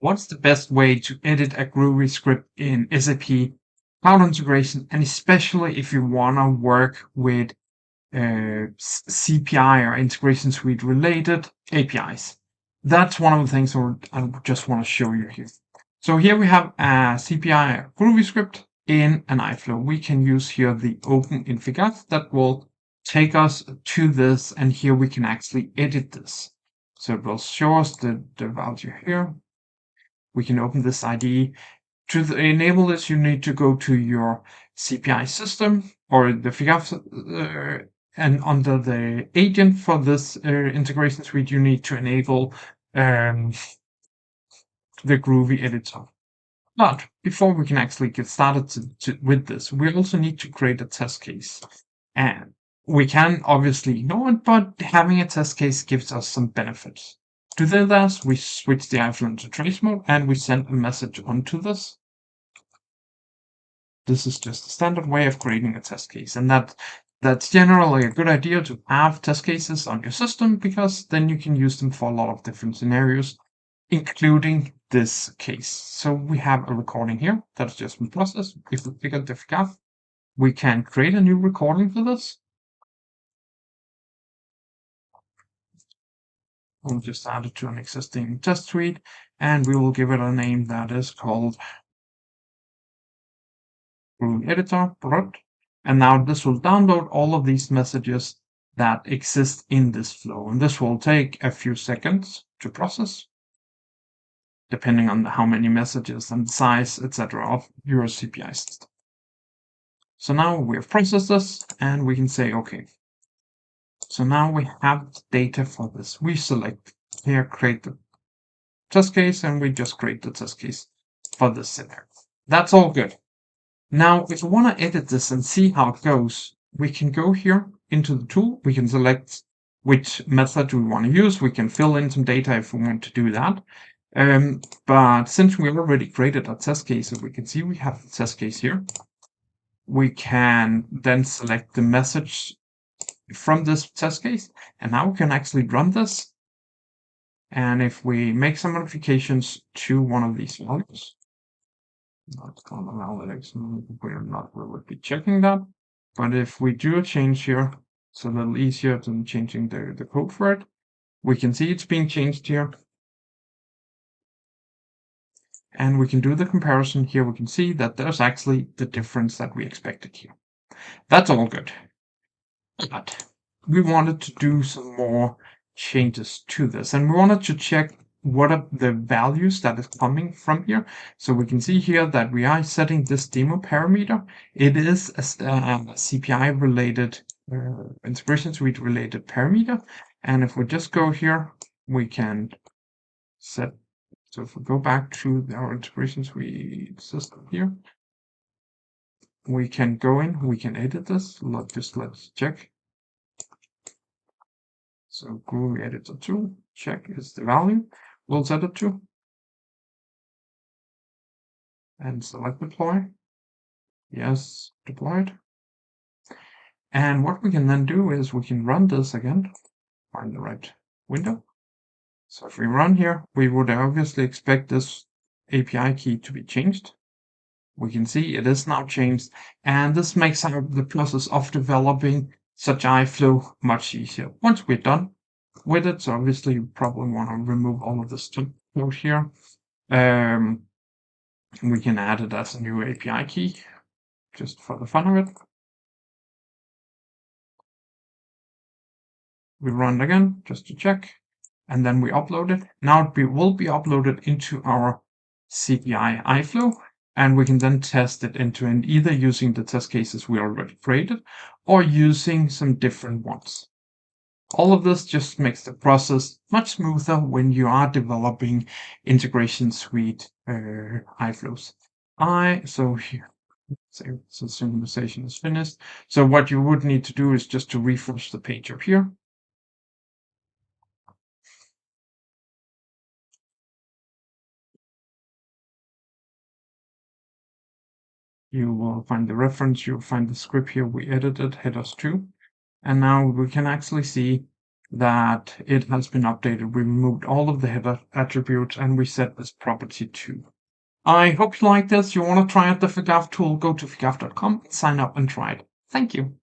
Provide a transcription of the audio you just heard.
What's the best way to edit a Groovy script in SAP Cloud Integration, and especially if you want to work with CPI or Integration Suite related APIs? That's one of the things I just want to show you here. So here we have a CPI Groovy script in an iFlow. We can use here the open in Figaf that will take us to this, and here we can actually edit this. So it will show us the value here. We can open this IDE. To enable this, you need to go to your CPI system or the Figaf, and under the agent for this integration suite, you need to enable the Groovy editor. But before we can actually get started with this, we also need to create a test case. And we can obviously ignore it, but having a test case gives us some benefits. To do this, we switch the iFlow into trace mode and we send a message onto this. This is just a standard way of creating a test case, and that's generally a good idea to have test cases on your system, because then you can use them for a lot of different scenarios, including this case. So we have a recording here that's just been processed. If we pick up the Figaf, we can create a new recording for this. We'll just add it to an existing test suite, and we will give it a name that is called Groovy Editor. And now this will download all of these messages that exist in this flow, and this will take a few seconds to process, depending on how many messages and size, etc., of your CPI system. So now we have processed this, and we can say OK. So now we have the data for this. We select here, create the test case, and we just create the test case for this scenario. That's all good. Now, if we want to edit this and see how it goes, we can go here into the tool. We can select which method we want to use. We can fill in some data if we want to do that. But since we already created a test case, as we can see, we have the test case here. We can then select the message from this test case, and now we can actually run this. And if we make some modifications to one of these values, not common analytics, we're not really be checking that. But if we do a change here, it's a little easier than changing the code for it. We can see it's being changed here. And we can do the comparison here. We can see that there's actually the difference that we expected here. That's all good. But we wanted to do some more changes to this, and we wanted to check what are the values that is coming from here. So we can see here that we are setting this demo parameter. It is a CPI related integration suite related parameter. And if we just go here, we can set. So if we go back to our integration suite system here, we can go in, we can edit this. Let's check. So Groovy editor 2, check is the value. We'll set it to. And select deploy. Yes, deployed. And what we can then do is we can run this again, find the right window. So if we run here, we would obviously expect this API key to be changed. We can see it is now changed, and this makes the process of developing such iFlow much easier. Once we're done with it, so obviously you probably want to remove all of this code here. We can add it as a new API key, just for the fun of it. We run it again, just to check, and then we upload it. Now it will be uploaded into our CPI iFlow, and we can then test it end-to-end, either using the test cases we already created or using some different ones. All of this just makes the process much smoother when you are developing integration suite iFlows. So here, so synchronization is finished. So what you would need to do is just to refresh the page up here. You will find the reference, you'll find the script here we edited, headers 2. And now we can actually see that it has been updated. We removed all of the header attributes and we set this property too. I hope you like this. You want to try out the Figaf tool, go to figaf.com, sign up and try it. Thank you.